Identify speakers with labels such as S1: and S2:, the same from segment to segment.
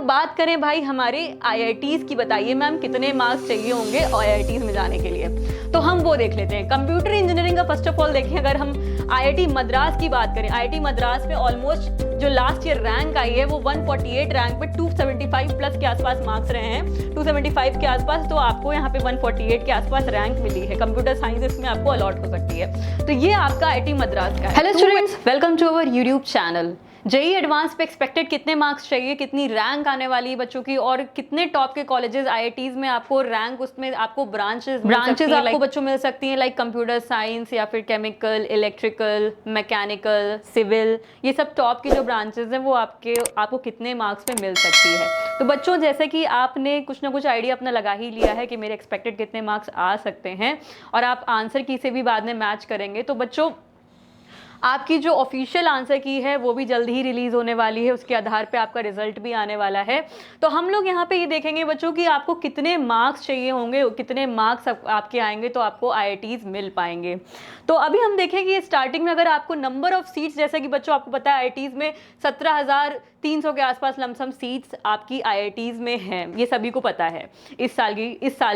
S1: बात करें भाई हमारे आईआईटीज़ की, बताइए मैम कितने मार्क्स चाहिए होंगे आईआईटीज़ में जाने के लिए, तो हम वो देख लेते हैं। कंप्यूटर इंजीनियरिंग का फर्स्ट ऑफ ऑल देखें, अगर हम आईआईटी मद्रास की बात करें, आईआईटी मद्रास में ऑलमोस्ट जो लास्ट ईयर रैंक आई है वो 148 रैंक पे 275 प्लस के आसपास मार्क्स रहे हैं, 275 के आसपास, तो आपको यहाँ पे 148 के आसपास रैंक मिली है। कंप्यूटर साइंस इसमें आपको अलॉट हो सकती है। तो ये आपका आईआईटी मद्रास का है। Hello students, welcome to our YouTube channel. JEE advance पे एक्सपेक्टेड कितने मार्क्स चाहिए, कितनी रैंक आने वाली है बच्चों की, और कितने टॉप के कॉलेजेस आईआईटीज में आपको रैंक, उसमें आपको ब्रांचेस आपको बच्चों मिल सकती हैं, लाइक कंप्यूटर साइंस या फिर केमिकल, इलेक्ट्रिकल, मैकेनिकल, सिविल, ये सब टॉप की जो ब्रांचेस हैं वो आपको कितने मार्क्स पे मिल सकती है। तो बच्चों, जैसे कि आपने कुछ ना कुछ आइडिया अपना लगा ही लिया है कि मेरे एक्सपेक्टेड कितने मार्क्स आ सकते हैं, और आप आंसर की से भी बाद में मैच करेंगे, तो बच्चों आपकी जो ऑफिशियल आंसर की है वो भी जल्दी ही रिलीज होने वाली है, उसके आधार पे आपका रिजल्ट भी आने वाला है। तो हम लोग यहाँ पे ये देखेंगे बच्चों कि आपको कितने मार्क्स चाहिए होंगे, कितने मार्क्स आपके आएंगे तो आपको आईआईटीज मिल पाएंगे। तो अभी हम देखेंगे स्टार्टिंग में, अगर आपको नंबर ऑफ सीट्स, जैसे कि बच्चों आपको पता है आईआईटीज में 17,300 के आसपास लमसम सीट्स आपकी आईआईटीज में हैं, ये सभी को पता है इस साल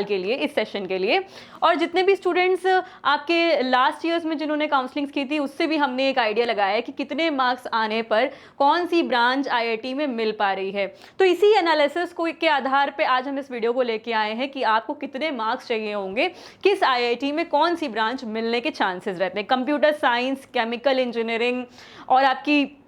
S1: के लिए, इस सेशन के लिए। और जितने भी स्टूडेंट्स आपके लास्ट ईयर्स में जिन्होंने काउंसलिंग की थी, उससे भी हमने एक आइडिया लगाया है कि कितने मार्क्स आने पर कौन सी ब्रांच आईआईटी में मिल पा रही है। तो इसी एनालिसिस को के आधार पे आज हम इस वीडियो को लेके आए हैं कि आपको कितने मार्क्स चाहिए होंगे, किस आईआईटी में कौन सी ब्रांच मिलने के चांसेस रहते हैं। कंप्यूटर साइंस, केमिकल इंजीनियरिंग और आपकी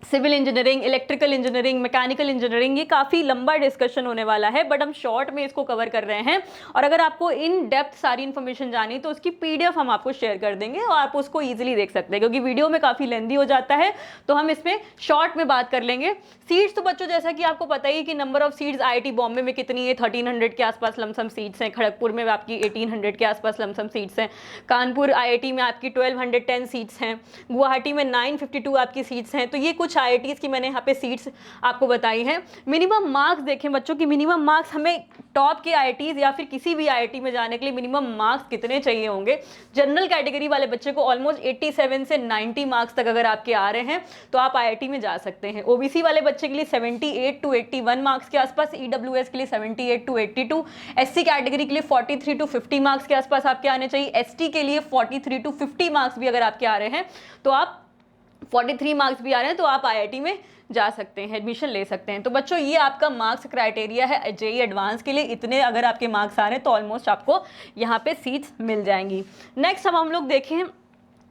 S1: civil engineering, electrical engineering, mechanical engineering, ये काफ़ी लंबा डिस्कशन होने वाला है, बट हम शॉर्ट में इसको कवर कर रहे हैं। और अगर आपको इन डेप्थ सारी इन्फॉर्मेशन जानी तो उसकी पीडीएफ हम आपको शेयर कर देंगे और आप उसको ईजिली देख सकते हैं, क्योंकि वीडियो में काफ़ी लेंदी हो जाता है, तो हम इसमें शॉर्ट में बात कर लेंगे। सीट्स तो बच्चों जैसा कि आपको पता ही कि number of seats IIT Bombay में कितनी है, 1300 के आसपास लमसम सीट्स हैं, खड़गपुर में आपकी 1800 के आसपास लमसम सीट्स हैं, कानपुर आईआईटी में आपकी 1210 सीट्स हैं, गुवाहाटी में 952 आपकी सीट्स हैं। तो ये कुछ आईआईटीज की मैंने यहाँ पे सीट्स आपको बताई हैं। मिनिमम मार्क्स देखें बच्चों की, मिनिमम मार्क्स हमें टॉप के आईआईटीज या फिर किसी भी आईआईटी में जाने के लिए मिनिमम मार्क्स कितने चाहिए होंगे। जनरल कैटेगरी वाले बच्चे को ऑलमोस्ट 87 से 90 मार्क्स तक अगर आपके आ रहे हैं तो आप आईआईटी में जा सकते हैं। ओबीसी वाले बच्चे के लिए 78 टू 81 मार्क्स के आसपास, ईडब्ल्यूएस के लिए 78 टू 82, एससी कैटेगरी के लिए 43 टू 50 मार्क्स के आसपास आपके आने चाहिए, एसटी के लिए 43 टू 50 मार्क्स भी अगर आपके आ रहे हैं तो आप 43 मार्क्स भी आ रहे हैं तो आप आईआईटी में जा सकते हैं, एडमिशन ले सकते हैं। तो बच्चों ये आपका मार्क्स क्राइटेरिया है जेईई एडवांस के लिए, इतने अगर आपके मार्क्स आ रहे हैं तो ऑलमोस्ट आपको यहाँ पे सीट्स मिल जाएंगी। नेक्स्ट हम लोग देखें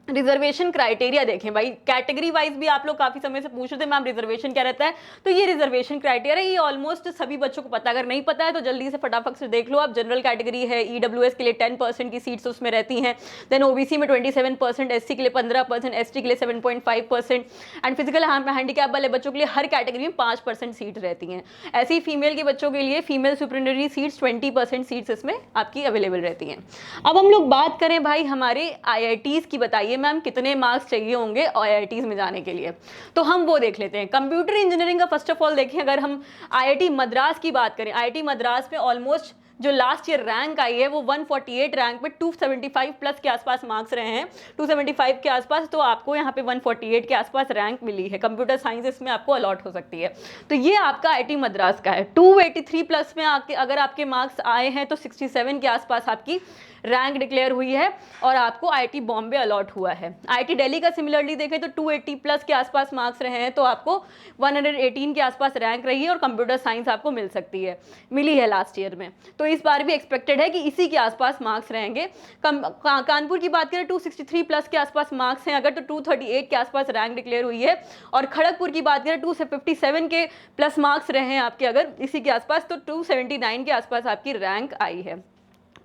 S1: रिजर्वेशन क्राइटेरिया देखें। भाई कैटेगरी वाइज भी आप लोग काफ़ी समय से पूछ रहे थे मैम रिजर्वेशन क्या रहता है, तो ये रिजर्वेशन क्राइटेरिया ये ऑलमोस्ट सभी बच्चों को पता, अगर नहीं पता है तो जल्दी से फटाफट से देख लो आप। जनरल कैटेगरी है, ईडब्ल्यूएस के लिए 10% की सीट्स उसमें रहती हैं, देन ओबीसी में 27%, एससी के लिए 15%, एसटी के लिए 7.5% एंड फिजिकल हैंडीकैप वाले बच्चों के लिए हर कैटेगरी में 5% सीट रहती हैं। ऐसे ही फीमेल के बच्चों के लिए फीमेल सुपरिनरी सीट्स 20% सीट्स इसमें आपकी अवेलेबल रहती हैं। अब हम लोग बात करें भाई हमारे आईआईटीज़ की, बताइए मैम कितने मार्क्स चाहिए होंगे आईआईटीज में जाने के लिए, तो हम वो देख लेते हैं। कंप्यूटर इंजीनियरिंग का फर्स्ट ऑफ ऑल देखें, अगर हम आईआईटी मद्रास की बात करें, आईआईटी मद्रास में ऑलमोस्ट जो लास्ट ईयर रैंक आई है वो 148 रैंक पे 275 प्लस के आसपास मार्क्स रहे हैं, 275 के आसपास, तो आपको यहाँ पे 148 के आसपास रैंक मिली है। कंप्यूटर साइंस इसमें आपको अलॉट हो सकती है। तो ये आपका आईआईटी मद्रास का है। 283 प्लस में अगर आपके मार्क्स आए हैं तो 67 के आसपास आपकी रैंक डिक्लेयर हुई है और आपको आईआईटी बॉम्बे अलॉट हुआ है। आईआईटी दिल्ली का सिमिलरली देखें तो 280 प्लस के आसपास मार्क्स रहे हैं तो आपको 118 के आसपास रैंक रही है और कंप्यूटर साइंस आपको मिल सकती है, मिली है लास्ट ईयर में। तो इस बार भी एक्सपेक्टेड है कि इसी के आसपास मार्क्स रहेंगे। कानपुर की बात करें 263 प्लस के आसपास मार्क्स हैं अगर, तो 238 के आसपास रैंक डिक्लेयर हुई है। और खड़गपुर की बात करें 257 के प्लस मार्क्स रहे हैं आपके अगर इसी के आसपास, तो 279 के आसपास आपकी रैंक आई है।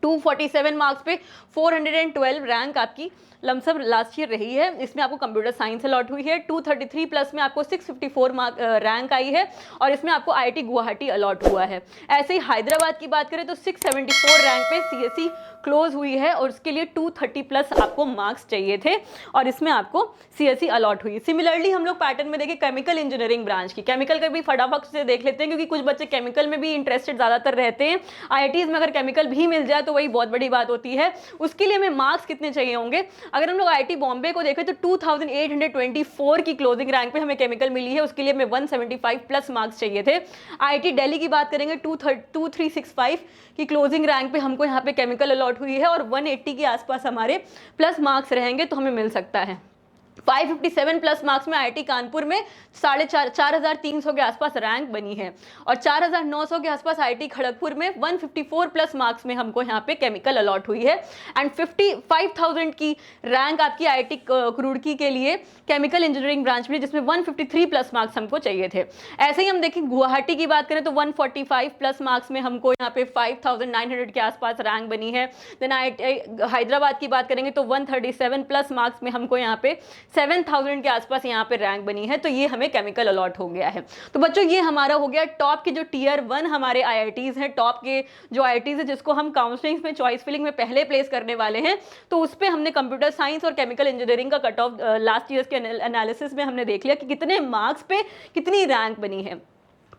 S1: 247 मार्क्स पे 412 रैंक आपकी लमसम लास्ट ईयर रही है, इसमें आपको कंप्यूटर साइंस अलॉट हुई है। 233 प्लस में आपको 654 रैंक आई है और इसमें आपको आईआईटी गुवाहाटी अलॉट हुआ है। ऐसे ही हैदराबाद की बात करें तो 674 रैंक पे सीएसई क्लोज हुई है और उसके लिए 230 प्लस आपको मार्क्स चाहिए थे और इसमें आपको सीएसई अलॉट हुई। सिमिलरली हम लोग पैटर्न में देखें केमिकल इंजीनियरिंग ब्रांच की, केमिकल का भी फटाफट से देख लेते हैं क्योंकि कुछ बच्चे केमिकल में भी इंटरेस्टेड ज़्यादातर रहते हैं। आईआईटीज़ में अगर केमिकल भी मिल जाए तो वही बहुत बड़ी बात होती है। उसके लिए हमें मार्क्स कितने चाहिए होंगे? अगर हम लोग IIT बॉम्बे को देखें तो 2824 की क्लोजिंग रैंक पे हमें केमिकल मिली है, उसके लिए हमें 175 प्लस मार्क्स चाहिए थे। IIT दिल्ली की बात करेंगे 2365 की क्लोजिंग रैंक पे हमको यहाँ पे केमिकल अलॉट हुई है और 180 के आसपास हमारे प्लस मार्क्स रहेंगे तो हमें मिल सकता है। 557 प्लस मार्क्स में IIT कानपुर में 4300 के आसपास रैंक बनी है और 4900 के आसपास IIT खड़गपुर में 154 प्लस मार्क्स में हमको यहाँ पे केमिकल अलॉट हुई है एंड 55,000 की रैंक आपकी IIT रुड़की के लिए केमिकल इंजीनियरिंग ब्रांच में, जिसमें 153 प्लस मार्क्स हमको चाहिए थे। ऐसे ही हम देखें गुवाहाटी की बात करें तो 145 प्लस मार्क्स में हमको यहाँ पे 5900 के आसपास रैंक बनी है। देन IIT हैदराबाद की बात करेंगे तो 137 प्लस मार्क्स में हमको यहाँ पे 7000 के आसपास यहाँ पे रैंक बनी है, तो ये हमें केमिकल अलॉट हो गया है। तो बच्चों ये हमारा हो गया टॉप के जो टियर 1 हमारे IITs हैं, टॉप के जो IITs है जिसको हम काउंसलिंग में चॉइस फिलिंग में पहले प्लेस करने वाले हैं, तो उस पर हमने कंप्यूटर साइंस और केमिकल इंजीनियरिंग का कट ऑफ लास्ट ईयर्स के एनालिसिस में हमने देख लिया कि कितने मार्क्स पे कितनी रैंक बनी है।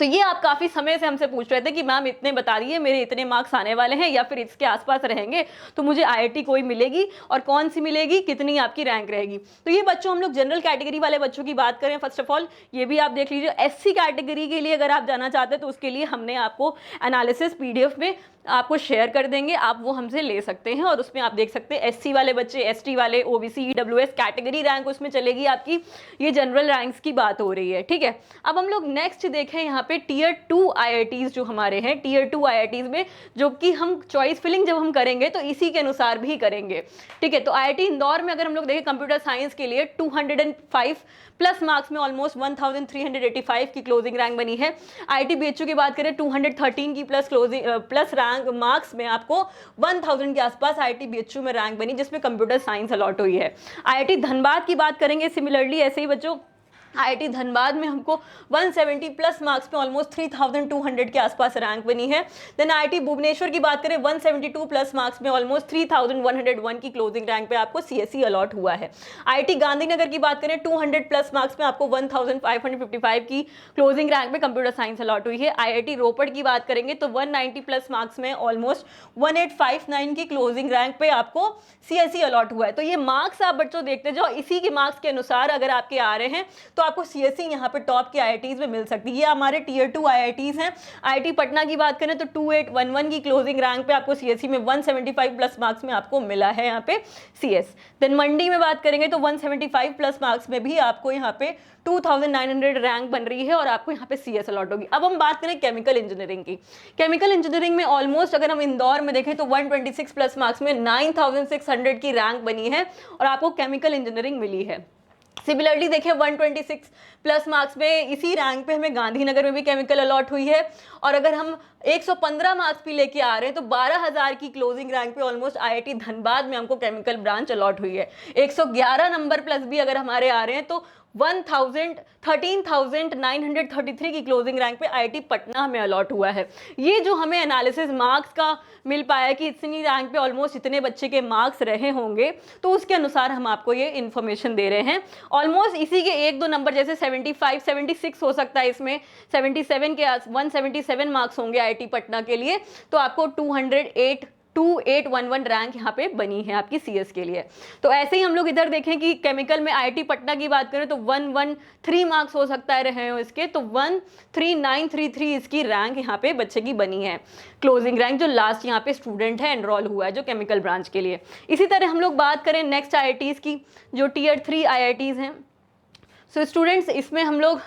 S1: तो ये आप काफ़ी समय से हमसे पूछ रहे थे कि मैम इतने बता रही है, मेरे इतने मार्क्स आने वाले हैं या फिर इसके आसपास रहेंगे, तो मुझे IIT कोई मिलेगी और कौन सी मिलेगी, कितनी आपकी रैंक रहेगी। तो ये बच्चों हम लोग जनरल कैटेगरी वाले बच्चों की बात करें, फर्स्ट ऑफ ऑल ये भी आप देख लीजिए। SC कैटेगरी के लिए अगर आप जाना चाहते हैं तो उसके लिए हमने आपको एनालिसिस PDF में आपको शेयर कर देंगे, आप वो हमसे ले सकते हैं और उसमें आप देख सकते हैं SC वाले बच्चे, ST वाले, OBC EWS कैटेगरी रैंक उसमें चलेगी आपकी। ये जनरल रैंक्स की बात हो रही है, ठीक है। अब हम लोग नेक्स्ट देखें यहाँ पे टियर 2 IITs जो हमारे हैं, टियर 2 IITs में जो कि हम चॉइस फिलिंग जब हम करेंगे तो इसी के अनुसार भी करेंगे, ठीक है। तो IIT इंदौर में अगर हम लोग देखें कंप्यूटर साइंस के लिए 205 प्लस मार्क्स में ऑलमोस्ट 1385 की क्लोजिंग रैंक बनी है। IIT BHU की बात करें 213 की प्लस रैंक मार्क्स में आपको 1000 के आसपास IIT BHU में रैंक बनी, जिसमें कंप्यूटर साइंस अलॉट हुई है। IIT धनबाद की बात करेंगे सिमिलरली ऐसे ही बच्चों, IIT धनबाद में हमको 170 प्लस मार्क्स पे ऑलमोस्ट 3200 के आसपास रैंक बनी है। देन IIT भुवनेश्वर की बात करें 172 प्लस मार्क्स में ऑलमोस्ट 3101 की क्लोजिंग रैंक पे आपको CSE अलॉट हुआ है। IIT गांधीनगर की बात करें 200 प्लस मार्क्स में आपको 1555 की क्लोजिंग रैंक पे कंप्यूटर साइंस अलॉट हुई है। IIT रोपड़ की बात करेंगे तो 190 प्लस मार्क्स में ऑलमोस्ट 1859 की क्लोजिंग रैंक पे आपको CSE अलॉट हुआ है। तो ये मार्क्स आप बच्चों देखते जाओ, इसी के मार्क्स के अनुसार अगर आपके आ रहे हैं तो आपको CSE यहाँ पे टॉप के IITs में मिल सकती है। ये हमारे टियर 2 IITs हैं। IIT पटना की बात करें तो 2811 की क्लोजिंग रैंक पे आपको CSE में 175 प्लस मार्क्स में आपको मिला है यहाँ पे CS। देन मंडी में बात करेंगे तो 175 प्लस मार्क्स में भी आपको यहाँ पे 2900 रैंक बन रही है और आपको यहाँ पे CS अलॉट होगी। अब हम बात करें केमिकल इंजीनियरिंग की। केमिकल इंजीनियरिंग में ऑलमोस्ट अगर हम इंदौर में देखें तो 126 प्लस मार्क्स में 9600 की रैंक बनी है और आपको केमिकल इंजीनियरिंग मिली है। सिमिलरली देखिए 126 प्लस मार्क्स में इसी रैंक पे हमें गांधीनगर में भी केमिकल अलॉट हुई है और अगर हम 115 मार्क्स भी लेके आ रहे हैं तो 12000 की क्लोजिंग रैंक पे ऑलमोस्ट IIT धनबाद में हमको केमिकल ब्रांच अलॉट हुई है। 111 नंबर प्लस भी अगर हमारे आ रहे हैं तो 13,933 की क्लोजिंग रैंक पे IIT पटना में अलॉट हुआ है। ये जो हमें एनालिसिस मार्क्स का मिल पाया कि इतनी रैंक पे ऑलमोस्ट इतने बच्चे के मार्क्स रहे होंगे, तो उसके अनुसार हम आपको ये इन्फॉर्मेशन दे रहे हैं। ऑलमोस्ट इसी के 1-2 नंबर जैसे 75 76 हो सकता है, इसमें 77 के 177 मार्क्स होंगे IIT पटना के लिए, तो आपको 2811 रैंक यहाँ पे बनी है आपकी CS के लिए। तो ऐसे ही हम लोग इधर देखें कि केमिकल में IIT पटना की बात करें तो 113 मार्क्स हो सकता है रहे हो इसके, तो 13933 इसकी रैंक यहाँ पे बच्चे की बनी है, क्लोजिंग रैंक जो लास्ट यहाँ पे स्टूडेंट है एनरोल हुआ है जो केमिकल ब्रांच के लिए। इसी तरह हम लोग बात करें नेक्स्ट IITs की जो टियर 3 IITs हैं। सो स्टूडेंट्स इसमें हम लोग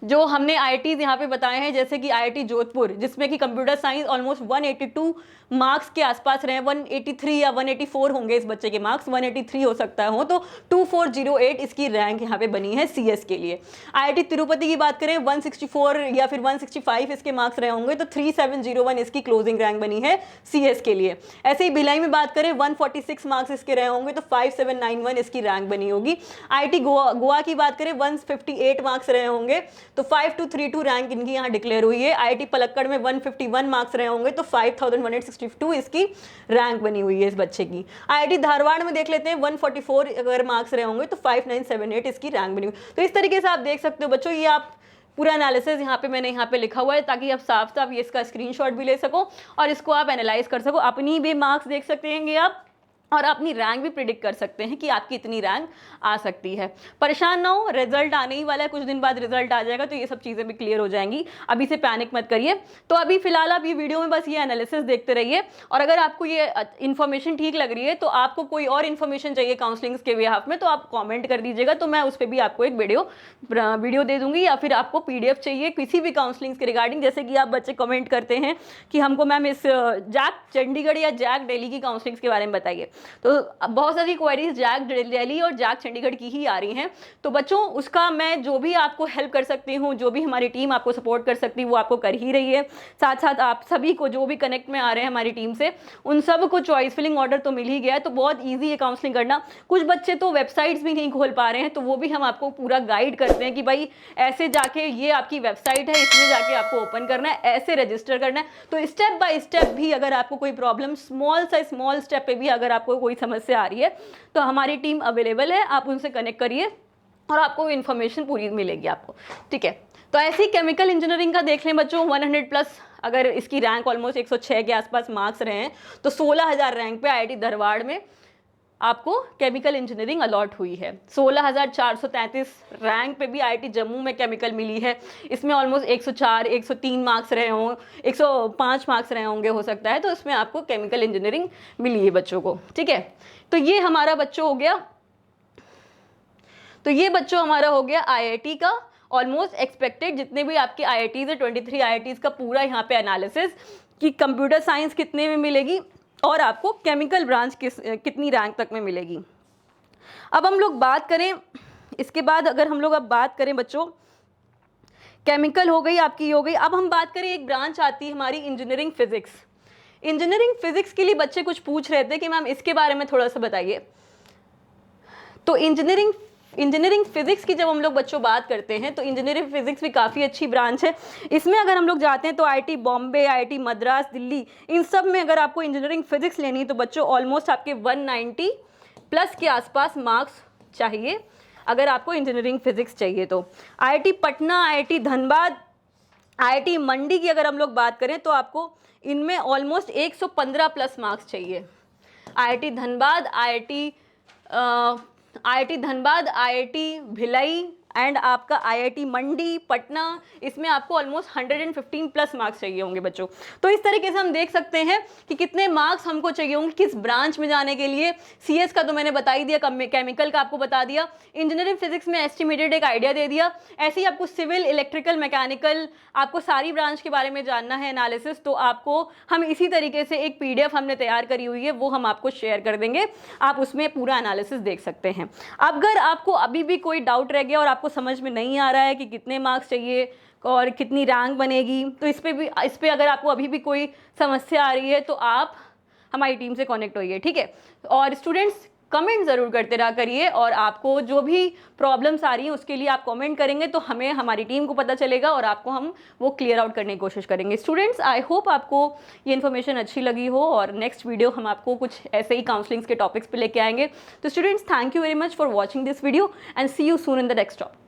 S1: जो हमने IITs यहाँ पे बताए हैं जैसे कि IIT जोधपुर जिसमें कि कंप्यूटर साइंस ऑलमोस्ट 182 मार्क्स के आसपास रहे, 183 या 184 होंगे इस बच्चे के मार्क्स, 183 हो सकता हो, तो 2408 इसकी रैंक यहाँ पे बनी है CS के लिए। IIT तिरुपति की बात करें 164 या फिर 165 इसके मार्क्स रहे होंगे तो 3701 इसकी क्लोजिंग रैंक बनी है CS के लिए। ऐसे ही भिलाई में बात करें 146 मार्क्स इसके रहे होंगे तो 5791 इसकी रैंक बनी होगी। IIT गोवा की बात करें 158 मार्क्स रहे होंगे तो 5232 रैंक इनकी यहाँ डिक्लेयर हुई है। IIT पलक्कड़ में 151 मार्क्स रहे होंगे तो 5162 इसकी रैंक बनी हुई है इस बच्चे की। IIT धारवाड़ में देख लेते हैं 144 अगर मार्क्स रहे होंगे तो 5978 इसकी रैंक बनी हुई। तो इस तरीके से आप देख सकते हो बच्चों, ये आप पूरा एनालिसिस यहाँ पे मैंने यहाँ पे लिखा हुआ है, ताकि आप साफ साफ ये इसका स्क्रीनशॉट भी ले सको और इसको आप एनालाइज कर सको। अपनी भी मार्क्स देख सकते हैं आप और अपनी रैंक भी प्रिडिक्ट कर सकते हैं कि आपकी इतनी रैंक आ सकती है। परेशान ना हो, रिजल्ट आने ही वाला है, कुछ दिन बाद रिजल्ट आ जाएगा, तो ये सब चीज़ें भी क्लियर हो जाएंगी। अभी से पैनिक मत करिए। तो अभी फिलहाल आप ये वीडियो में बस ये एनालिसिस देखते रहिए, और अगर आपको ये इन्फॉर्मेशन ठीक लग रही है तो आपको कोई और इन्फॉर्मेशन चाहिए काउंसलिंग के बिहाफ में, तो आप कॉमेंट कर दीजिएगा, तो मैं उस पर भी आपको एक वीडियो दे दूंगी, या फिर आपको PDF चाहिए किसी भी काउंसलिंग के रिगार्डिंग। जैसे कि आप बच्चे कमेंट करते हैं कि हमको मैम इस जैक चंडीगढ़ या जैक दिल्ली की काउंसलिंग के बारे में बताइए, तो बहुत सारी क्वेरीज जैक दिल्ली और जैक चंडीगढ़ की ही आ रही हैं। तो बच्चों उसका मैं जो भी आपको हेल्प कर सकती हूँ, जो भी हमारी टीम आपको सपोर्ट कर सकती है वो आपको कर ही रही है। साथ साथ आप सभी को जो भी कनेक्ट में आ रहे हैं हमारी टीम से, उन सब को चॉइस फिलिंग ऑर्डर तो मिल ही गया है, तो बहुत ईजी है काउंसलिंग करना। कुछ बच्चे तो वेबसाइट्स भी नहीं खोल पा रहे हैं, तो वो भी हम आपको पूरा गाइड करते हैं कि भाई ऐसे जाके ये आपकी वेबसाइट है, इसमें जाके आपको ओपन करना है, ऐसे रजिस्टर करना है। तो स्टेप बाय स्टेप भी अगर आपको कोई प्रॉब्लम, स्मॉल स्टेप पे भी अगर आपको कोई समस्या आ रही है तो हमारी टीम अवेलेबल है, आप उनसे कनेक्ट करिए और आपको इन्फॉर्मेशन पूरी मिलेगी आपको, ठीक है। तो ऐसी केमिकल इंजीनियरिंग का देख लें बच्चों, 100+, अगर इसकी रैंक ऑलमोस्ट 106 के आसपास मार्क्स रहे हैं, तो 16,000 रैंक पे IIT धारवाड़ में आपको केमिकल इंजीनियरिंग अलॉट हुई है। 16,433 रैंक पे भी IIT जम्मू में केमिकल मिली है। इसमें ऑलमोस्ट 104, 103 मार्क्स रहे हों, 105 मार्क्स रहे होंगे हो सकता है, तो इसमें आपको केमिकल इंजीनियरिंग मिली है बच्चों को, ठीक है। तो ये हमारा बच्चों हो गया, तो ये बच्चों हमारा हो गया IIT का ऑलमोस्ट एक्सपेक्टेड जितने भी आपके IITs है, 23 IITs का पूरा यहाँ पे एनालिसिस कि कंप्यूटर साइंस कितने में मिलेगी और आपको केमिकल ब्रांच कितनी रैंक तक में मिलेगी। अब हम लोग बात करें, इसके बाद अगर हम लोग अब बात करें बच्चों, केमिकल हो गई आपकी, हो गई। अब हम बात करें, एक ब्रांच आती है हमारी इंजीनियरिंग फिजिक्स। इंजीनियरिंग फिजिक्स के लिए बच्चे कुछ पूछ रहे थे कि मैम इसके बारे में थोड़ा सा बताइए। तो इंजीनियरिंग फिजिक्स की जब हम लोग बच्चों बात करते हैं, तो इंजीनियरिंग फिजिक्स भी काफ़ी अच्छी ब्रांच है। इसमें अगर हम लोग जाते हैं तो IIT बॉम्बे, IIT मद्रास, दिल्ली, इन सब में अगर आपको इंजीनियरिंग फिजिक्स लेनी है तो बच्चों ऑलमोस्ट आपके 190+ के आसपास मार्क्स चाहिए अगर आपको इंजीनियरिंग फिजिक्स चाहिए। तो IIT Patna, IIT Dhanbad, IIT मंडी की अगर हम लोग बात करें तो आपको इनमें ऑलमोस्ट 115+ मार्क्स चाहिए। IIT Dhanbad, IIT Bhilai and आपका IIT मंडी, पटना, इसमें आपको ऑलमोस्ट 115+ मार्क्स चाहिए होंगे बच्चों। तो इस तरीके से हम देख सकते हैं कि कितने मार्क्स हमको चाहिए होंगे किस ब्रांच में जाने के लिए। CS का तो मैंने बता ही दिया, केमिकल का आपको बता दिया, इंजीनियरिंग फिजिक्स में एस्टिमेटेड एक आइडिया दे दिया। ऐसे ही आपको सिविल, इलेक्ट्रिकल, मैकेनिकल, आपको सारी ब्रांच के बारे में जानना है एनालिसिस, तो आपको हम इसी तरीके से एक PDF हमने तैयार करी हुई है, वो हम आपको शेयर कर देंगे, आप उसमें पूरा एनालिसिस देख सकते हैं। अगर आपको अभी भी कोई डाउट रह गया और आपको समझ में नहीं आ रहा है कि कितने मार्क्स चाहिए और कितनी रैंक बनेगी, तो इस पे अगर आपको अभी भी कोई समस्या आ रही है तो आप हमारी टीम से कनेक्ट होइए, ठीक है। और स्टूडेंट्स कमेंट ज़रूर करते रहा करिए, और आपको जो भी प्रॉब्लम्स आ रही हैं उसके लिए आप कमेंट करेंगे तो हमें, हमारी टीम को पता चलेगा और आपको हम वो क्लियर आउट करने की कोशिश करेंगे। स्टूडेंट्स, आई होप आपको ये इन्फॉर्मेशन अच्छी लगी हो, और नेक्स्ट वीडियो हम आपको कुछ ऐसे ही काउंसलिंग्स के टॉपिक्स पे लेके आएंगे। तो students, thank you very much for watching this video and see you soon in the next topic.